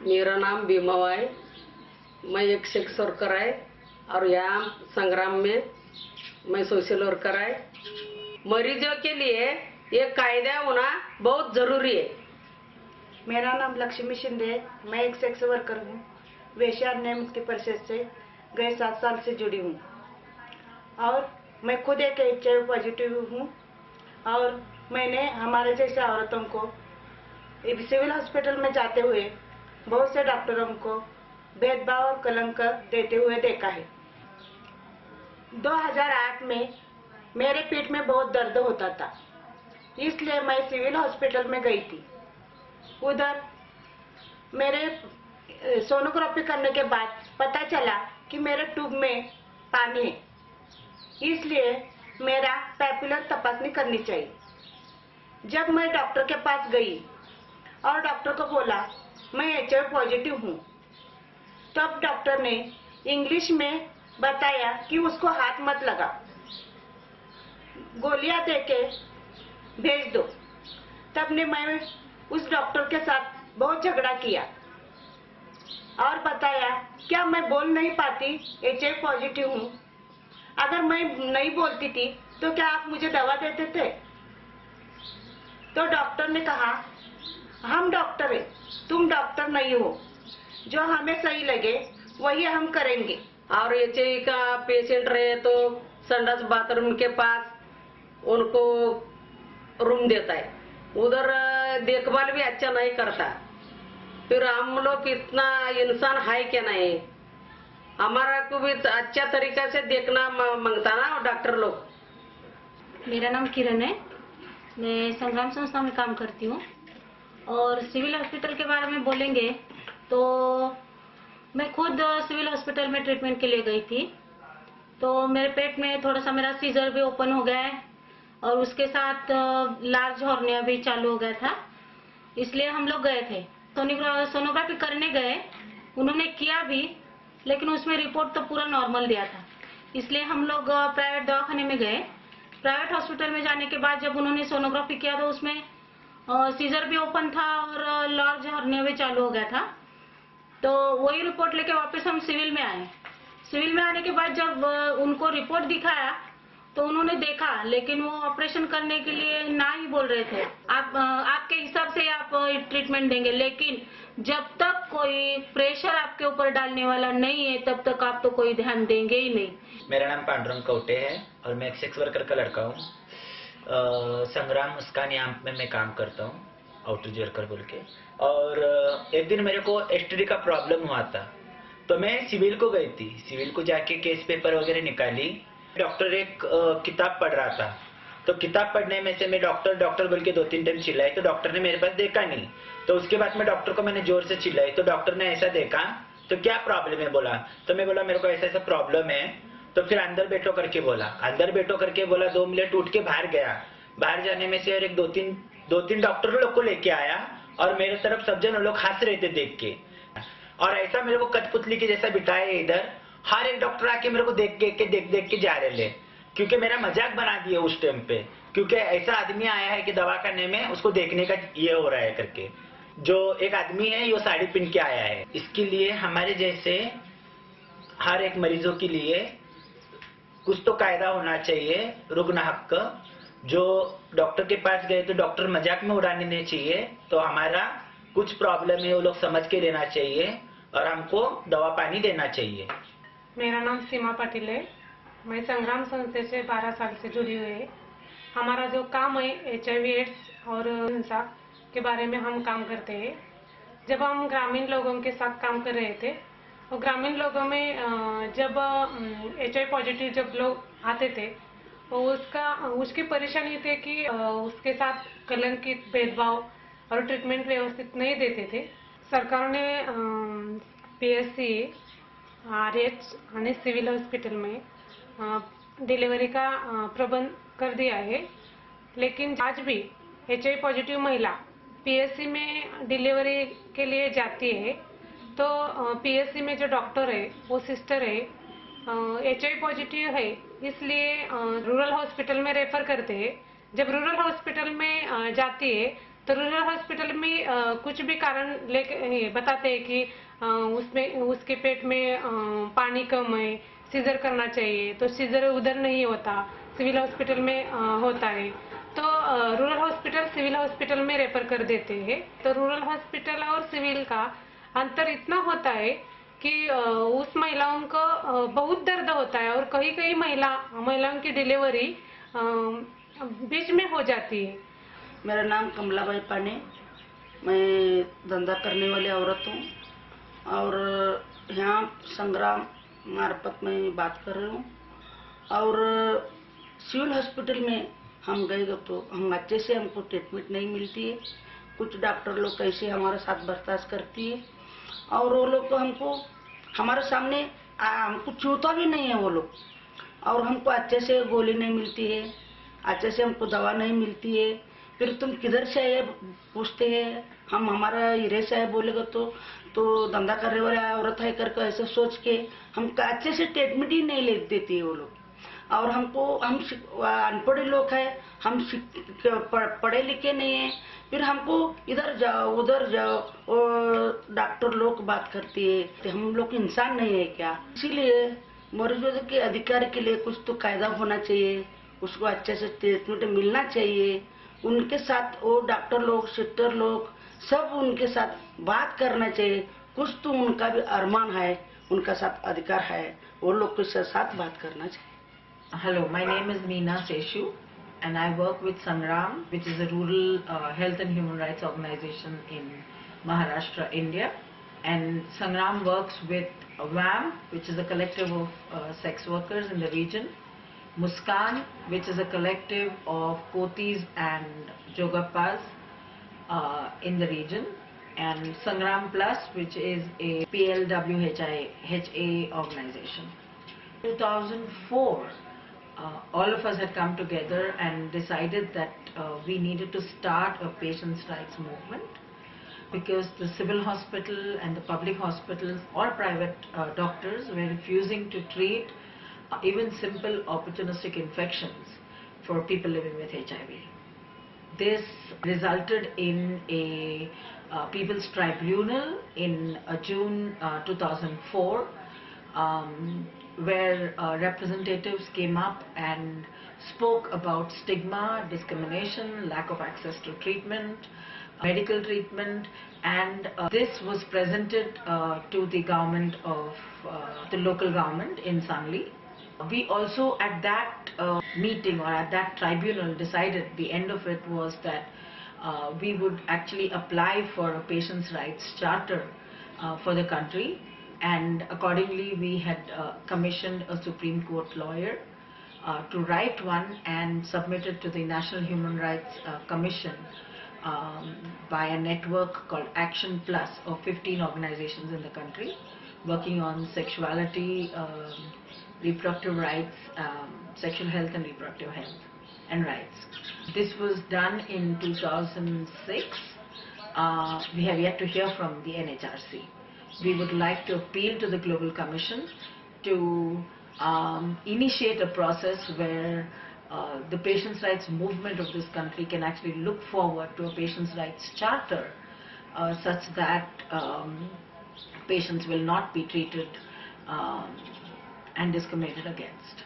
मेरा नाम बीमाबाई, मैं एक सेक्स वर्कर है और यहाँ संग्राम में मैं सोशल वर्कर है। मरीजों के लिए ये कायदा होना बहुत जरूरी है। मेरा नाम लक्ष्मी शिंदे है, मैं एक सेक्स वर्कर हूँ। वेश्या न्याय मुक्ति परिषद से गए 7 साल से जुड़ी हूँ और मैं खुद एक HIV पॉजिटिव हूँ और मैंने हमारे जैसे औरतों को सिविल हॉस्पिटल में जाते हुए बहुत से डॉक्टरों को भेदभाव और कलंक देते हुए देखा है। 2008 में मेरे पेट में बहुत दर्द होता था, इसलिए मैं सिविल हॉस्पिटल में गई थी। उधर मेरे सोनोग्राफी करने के बाद पता चला कि मेरे ट्यूब में पानी है, इसलिए मेरा पैपुलर तपासनी करनी चाहिए। जब मैं डॉक्टर के पास गई और डॉक्टर को बोला मैं HIV पॉजिटिव हूँ, तब डॉक्टर ने इंग्लिश में बताया कि उसको हाथ मत लगा, गोलियां देके भेज दो। तब ने मैं उस डॉक्टर के साथ बहुत झगड़ा किया और बताया क्या मैं बोल नहीं पाती HIV पॉजिटिव हूँ। अगर मैं नहीं बोलती थी तो क्या आप मुझे दवा देते थे? तो डॉक्टर ने कहा हम डॉक्टर हैं, तुम डॉक्टर नहीं हो, जो हमें सही लगे वही हम करेंगे। और HIV का पेशेंट रहे तो संडास बाथरूम के पास उनको रूम देता है, उधर देखभाल भी अच्छा नहीं करता। फिर हम लोग इतना इंसान है क्या नहीं, हमारा को भी अच्छा तरीका से देखना मांगता ना डॉक्टर लोग। मेरा नाम किरण है, मैं संग्राम संस्था में काम करती हूँ। और सिविल हॉस्पिटल के बारे में बोलेंगे तो मैं खुद सिविल हॉस्पिटल में ट्रीटमेंट के लिए गई थी। तो मेरे पेट में थोड़ा सा मेरा सीजर भी ओपन हो गया है और उसके साथ लार्ज हॉर्निया भी चालू हो गया था, इसलिए हम लोग गए थे। सोनोग्राफी करने गए, उन्होंने किया भी, लेकिन उसमें रिपोर्ट तो पूरा नॉर्मल दिया था, इसलिए हम लोग प्राइवेट दवाखाने में गए। प्राइवेट हॉस्पिटल में जाने के बाद जब उन्होंने सोनोग्राफी किया तो उसमें सीजर भी ओपन था और लार्ज हर्निया भी चालू हो गया था। तो वही रिपोर्ट लेके वापस हम सिविल में आए। सिविल में आने के बाद जब उनको रिपोर्ट दिखाया तो उन्होंने देखा, लेकिन वो ऑपरेशन करने के लिए ना ही बोल रहे थे। आपके हिसाब से आप ट्रीटमेंट देंगे, लेकिन जब तक कोई प्रेशर आपके ऊपर डालने वाला नहीं है तब तक आप तो कोई ध्यान देंगे ही नहीं। मेरा नाम पांडुरंग कवटे है और मैं एक सेक्स वर्कर का लड़का हूँ। संग्राम मुस्कान यहाँ में मैं काम करता हूँ, आउटरीच वर्कर बोल के। और एक दिन मेरे को STD का प्रॉब्लम हुआ था, तो मैं सिविल को गई थी। सिविल को जाके केस पेपर वगैरह निकाली। डॉक्टर एक किताब पढ़ रहा था, तो किताब पढ़ने में से मैं डॉक्टर डॉक्टर बोल के 2-3 टाइम चिल्लाई, तो डॉक्टर ने मेरे पास देखा नहीं। तो उसके बाद में डॉक्टर को मैंने जोर से चिल्लाई, तो डॉक्टर ने ऐसा देखा, तो क्या प्रॉब्लम है बोला। तो मैं बोला मेरे को ऐसा ऐसा प्रॉब्लम है। तो फिर अंदर बैठो करके बोला, अंदर बैठो करके बोला। 2 मिनट उठ के बाहर गया। बाहर जाने में से एक 2-3 डॉक्टर लोग को लेके आया और मेरे तरफ सब जन लोग हंस रहे थे देख के, और ऐसा मेरे को कठपुतली के जैसा बिठाया इधर। हर एक डॉक्टर आके मेरे को देख के जा रहे ले, क्योंकि मेरा मजाक बना दिया उस टाइम पे, क्योंकि ऐसा आदमी आया है कि दवा करने में उसको देखने का ये हो रहा है करके। जो एक आदमी है ये साड़ी पहन के आया है। इसके लिए हमारे जैसे हर एक मरीजों के लिए कुछ तो कायदा होना चाहिए, रुग्ण हक। जो डॉक्टर के पास गए तो डॉक्टर मजाक में उड़ाने नहीं चाहिए, तो हमारा कुछ प्रॉब्लम है वो लोग समझ के लेना चाहिए और हमको दवा पानी देना चाहिए। मेरा नाम सीमा पाटिल है, मैं संग्राम संस्था से 12 साल से जुड़ी हुई है। हमारा जो काम है HIV एड्स और हिंसा के बारे में हम काम करते हैं। जब हम ग्रामीण लोगों के साथ काम कर रहे थे, तो ग्रामीण लोगों में जब HIV पॉजिटिव जब लोग आते थे तो उसकी परेशानी थी कि उसके साथ कलंकित भेदभाव और ट्रीटमेंट व्यवस्थित नहीं देते थे। सरकार ने PSC, RH आणि सिविल हॉस्पिटल में डिलीवरी का प्रबंध कर दिया है, लेकिन आज भी HIV पॉजिटिव महिला PSC में डिलीवरी के लिए जाती है तो PSC में जो डॉक्टर है वो सिस्टर है, HIV पॉजिटिव है, इसलिए रूरल हॉस्पिटल में रेफर करते हैं। जब रूरल हॉस्पिटल में जाती है तो रूरल हॉस्पिटल में कुछ भी कारण लेके बताते हैं कि उसमें उसके पेट में पानी कम है, सीजर करना चाहिए, तो सीजर उधर नहीं होता, सिविल हॉस्पिटल में होता है। तो रूरल हॉस्पिटल सिविल हॉस्पिटल में रेफर कर देते हैं। तो रूरल हॉस्पिटल और सिविल का अंतर इतना होता है कि उस महिलाओं को बहुत दर्द होता है और कई कई महिलाओं की डिलीवरी बीच में हो जाती है। मेरा नाम कमलाबाई पाने, मैं धंधा करने वाली औरत हूँ और यहाँ संग्राम मार्फत में बात कर रही हूँ। और सिविल हॉस्पिटल में हम गए तो हम अच्छे से हमको ट्रीटमेंट नहीं मिलती है। कुछ डॉक्टर लोग कैसे हमारे साथ बर्ताव करती है और वो लोग तो हमको हमारे सामने हमको छूता भी नहीं है वो लोग। और हमको अच्छे से गोली नहीं मिलती है, अच्छे से हमको दवा नहीं मिलती है। फिर तुम किधर से आए पूछते हैं, हम हमारा हिरे से आए बोलेगा तो धंधा करने वाले औरत है करके ऐसे सोच के हम अच्छे से ट्रीटमेंट ही नहीं ले देती है वो लोग। और हमको हम अनपढ़ लोग हैं, हम पढ़े लिखे नहीं हैं, फिर हमको इधर जाओ उधर जाओ और डॉक्टर लोग बात करती है तो हम लोग इंसान नहीं है क्या। इसीलिए मरीजों के अधिकार के लिए कुछ तो कायदा होना चाहिए, उसको अच्छे से ट्रीटमेंट मिलना चाहिए। उनके साथ वो डॉक्टर लोग सिस्टर लोग सब उनके साथ बात करना चाहिए। कुछ तो उनका भी अरमान है, उनका साथ अधिकार है, वो लोग के साथ बात करना चाहिए। Hello, my name is Meena Seshu and I work with Sangram, which is a rural health and human rights organization in Maharashtra, India. And Sangram works with WAM, which is a collective of sex workers in the region, Muskan, which is a collective of Potis and Jogappas in the region, and Sangram Plus, which is a PLWHA organization. 2004, all of us had come together and decided that we needed to start a patients' rights movement, because the civil hospital and the public hospitals or private doctors were refusing to treat even simple opportunistic infections for people living with HIV. This resulted in a People's Tribunal in June 2004, where representatives came up and spoke about stigma, discrimination, lack of access to treatment, medical treatment, and this was presented to the government of the local government in Sangli. We also at that meeting or at that tribunal decided, the end of it was that we would actually apply for a patients' rights charter for the country. And accordingly we had commissioned a Supreme Court lawyer to write one and submit it to the National Human Rights Commission by a network called Action Plus of 15 organizations in the country working on sexuality, reproductive rights, sexual health and reproductive health and rights. This was done in 2006. We have yet to hear from the NHRC. We would like to appeal to the Global Commission to initiate a process where the patients' rights movement of this country can actually look forward to a patients' rights charter such that patients will not be treated and discriminated against.